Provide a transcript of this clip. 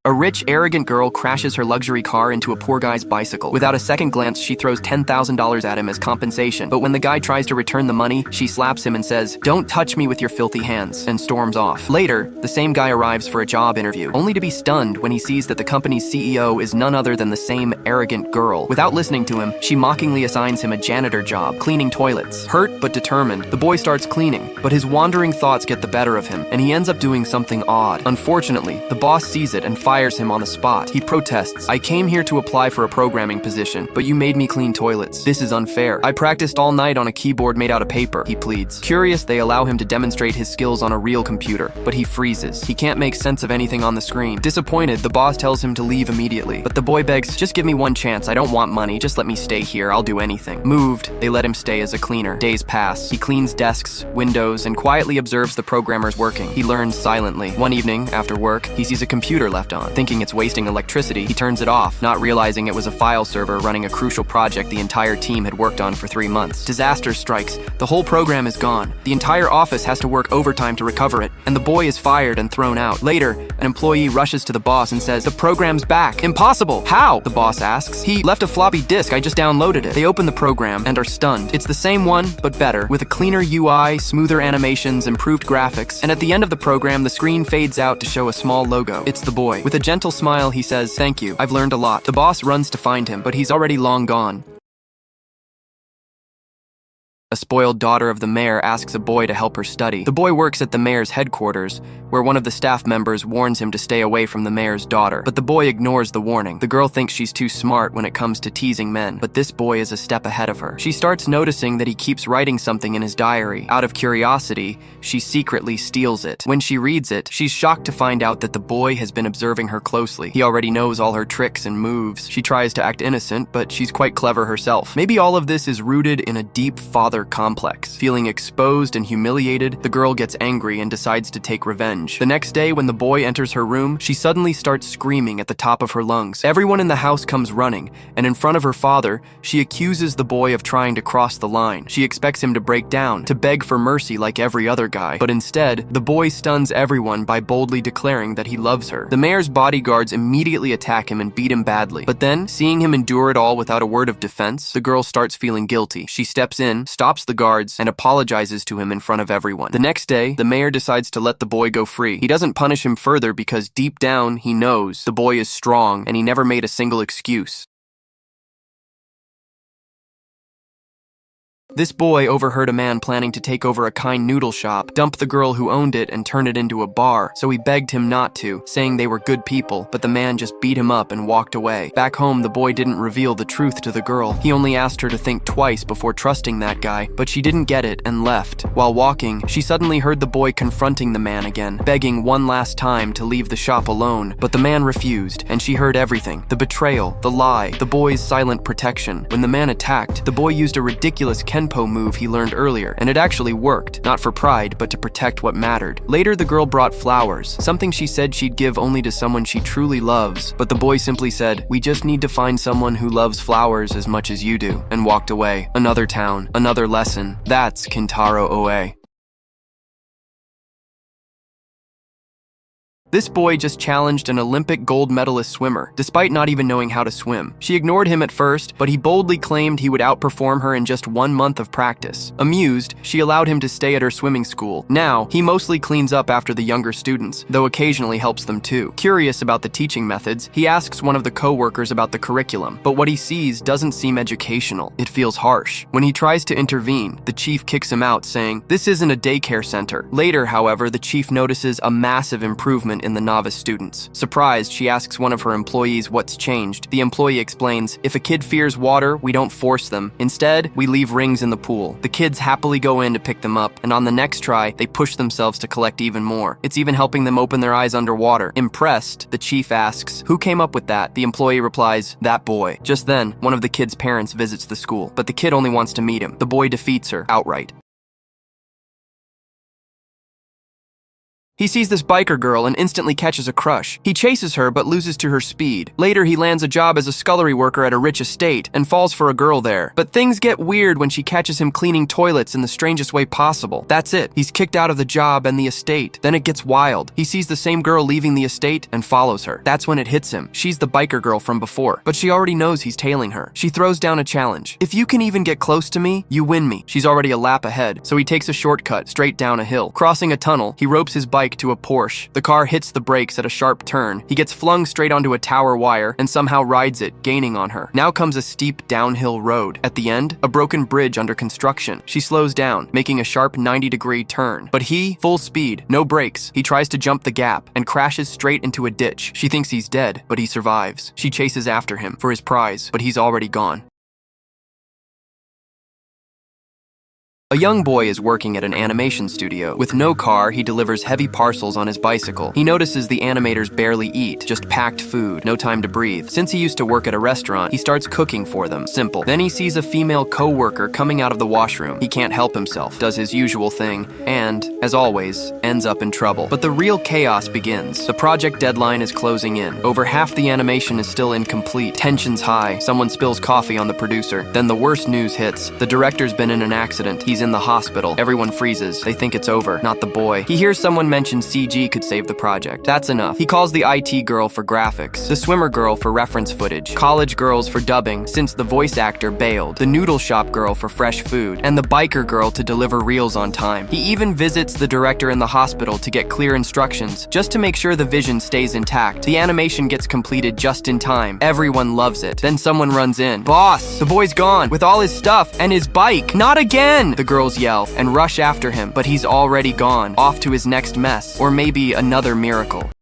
A rich, arrogant girl crashes her luxury car into a poor guy's bicycle. Without a second glance, she throws $10,000 at him as compensation. But when the guy tries to return the money, she slaps him and says, "Don't touch me with your filthy hands," and storms off. Later, the same guy arrives for a job interview, only to be stunned when he sees that the company's CEO is none other than the same arrogant girl. Without listening to him, she mockingly assigns him a janitor job, cleaning toilets. Hurt but determined, the boy starts cleaning, but his wandering thoughts get the better of him, and he ends up doing something odd. Unfortunately, the boss sees it and fires him on the spot. He protests, "I came here to apply for a programming position, but you made me clean toilets. This is unfair. I practiced all night on a keyboard made out of paper," he pleads. Curious, they allow him to demonstrate his skills on a real computer, but he freezes. He can't make sense of anything on the screen. Disappointed, the boss tells him to leave immediately, but the boy begs, "Just give me one chance. I don't want money. Just let me stay here. I'll do anything." Moved, they let him stay as a cleaner. Days pass. He cleans desks, windows, and quietly observes the programmers working. He learns silently. One evening, after work, he sees a computer left on. Thinking it's wasting electricity, he turns it off, not realizing it was a file server running a crucial project the entire team had worked on for 3 months. Disaster strikes. The whole program is gone. The entire office has to work overtime to recover it, and the boy is fired and thrown out. Later, an employee rushes to the boss and says, "The program's back." "Impossible! How?" the boss asks. "He left a floppy disk. I just downloaded it." They open the program and are stunned. It's the same one, but better, with a cleaner UI, smoother animations, improved graphics, and at the end of the program, the screen fades out to show a small logo. It's the boy. With a gentle smile, he says, "Thank you. I've learned a lot." The boss runs to find him, but he's already long gone. A spoiled daughter of the mayor asks a boy to help her study. The boy works at the mayor's headquarters, where one of the staff members warns him to stay away from the mayor's daughter. But the boy ignores the warning. The girl thinks she's too smart when it comes to teasing men, but this boy is a step ahead of her. She starts noticing that he keeps writing something in his diary. Out of curiosity, she secretly steals it. When she reads it, she's shocked to find out that the boy has been observing her closely. He already knows all her tricks and moves. She tries to act innocent, but she's quite clever herself. Maybe all of this is rooted in a deep father complex. Feeling exposed and humiliated, the girl gets angry and decides to take revenge. The next day, when the boy enters her room, she suddenly starts screaming at the top of her lungs. Everyone in the house comes running, and in front of her father, she accuses the boy of trying to cross the line. She expects him to break down, to beg for mercy like every other guy. But instead, the boy stuns everyone by boldly declaring that he loves her. The mayor's bodyguards immediately attack him and beat him badly. But then, seeing him endure it all without a word of defense, the girl starts feeling guilty. She steps in, stops the guards, and apologizes to him in front of everyone. The next day, the mayor decides to let the boy go free. He doesn't punish him further because deep down, he knows the boy is strong and he never made a single excuse. This boy overheard a man planning to take over a kind noodle shop, dump the girl who owned it, and turn it into a bar, so he begged him not to, saying they were good people, but the man just beat him up and walked away. Back home, the boy didn't reveal the truth to the girl. He only asked her to think twice before trusting that guy, but she didn't get it and left. While walking, she suddenly heard the boy confronting the man again, begging one last time to leave the shop alone, but the man refused, and she heard everything. The betrayal, the lie, the boy's silent protection. When the man attacked, the boy used a ridiculous Kenpo move he learned earlier, and it actually worked, not for pride, but to protect what mattered. Later, the girl brought flowers, something she said she'd give only to someone she truly loves, but the boy simply said, "We just need to find someone who loves flowers as much as you do," and walked away. Another town, another lesson. That's Kintaro Oe. This boy just challenged an Olympic gold medalist swimmer, despite not even knowing how to swim. She ignored him at first, but he boldly claimed he would outperform her in just 1 month of practice. Amused, she allowed him to stay at her swimming school. Now, he mostly cleans up after the younger students, though occasionally helps them too. Curious about the teaching methods, he asks one of the co-workers about the curriculum, but what he sees doesn't seem educational. It feels harsh. When he tries to intervene, the chief kicks him out, saying, "This isn't a daycare center." Later, however, the chief notices a massive improvement in the novice students. Surprised, she asks one of her employees what's changed. The employee explains, "If a kid fears water, we don't force them. Instead, we leave rings in the pool. The kids happily go in to pick them up, and on the next try, they push themselves to collect even more. It's even helping them open their eyes underwater." Impressed, the chief asks, "Who came up with that?" The employee replies, "That boy." Just then, one of the kid's parents visits the school, but the kid only wants to meet him. The boy defeats her outright. He sees this biker girl and instantly catches a crush. He chases her but loses to her speed. Later, he lands a job as a scullery worker at a rich estate and falls for a girl there. But things get weird when she catches him cleaning toilets in the strangest way possible. That's it. He's kicked out of the job and the estate. Then it gets wild. He sees the same girl leaving the estate and follows her. That's when it hits him. She's the biker girl from before, but she already knows he's tailing her. She throws down a challenge. If you can even get close to me, you win me. She's already a lap ahead, so he takes a shortcut straight down a hill. Crossing a tunnel, he ropes his bike to a Porsche. The car hits the brakes at a sharp turn. He gets flung straight onto a tower wire and somehow rides it, gaining on her. Now comes a steep downhill road. At the end, a broken bridge under construction. She slows down, making a sharp 90-degree turn. But he, full speed, no brakes. He tries to jump the gap and crashes straight into a ditch. She thinks he's dead, but he survives. She chases after him for his prize, but he's already gone. A young boy is working at an animation studio. With no car, he delivers heavy parcels on his bicycle. He notices the animators barely eat, just packed food, no time to breathe. Since he used to work at a restaurant, he starts cooking for them. Simple. Then he sees a female co-worker coming out of the washroom. He can't help himself, does his usual thing, and, as always, ends up in trouble. But the real chaos begins. The project deadline is closing in. Over half the animation is still incomplete. Tension's high. Someone spills coffee on the producer. Then the worst news hits. The director's been in an accident. He's in the hospital. Everyone freezes. They think it's over, not the boy. He hears someone mention CG could save the project. That's enough. He calls the IT girl for graphics, the swimmer girl for reference footage, college girls for dubbing since the voice actor bailed, the noodle shop girl for fresh food, and the biker girl to deliver reels on time. He even visits the director in the hospital to get clear instructions, just to make sure the vision stays intact. The animation gets completed just in time. Everyone loves it. Then someone runs in. "Boss, the boy's gone, with all his stuff and his bike." "Not again!" The girls yell and rush after him, but he's already gone, off to his next mess, or maybe another miracle.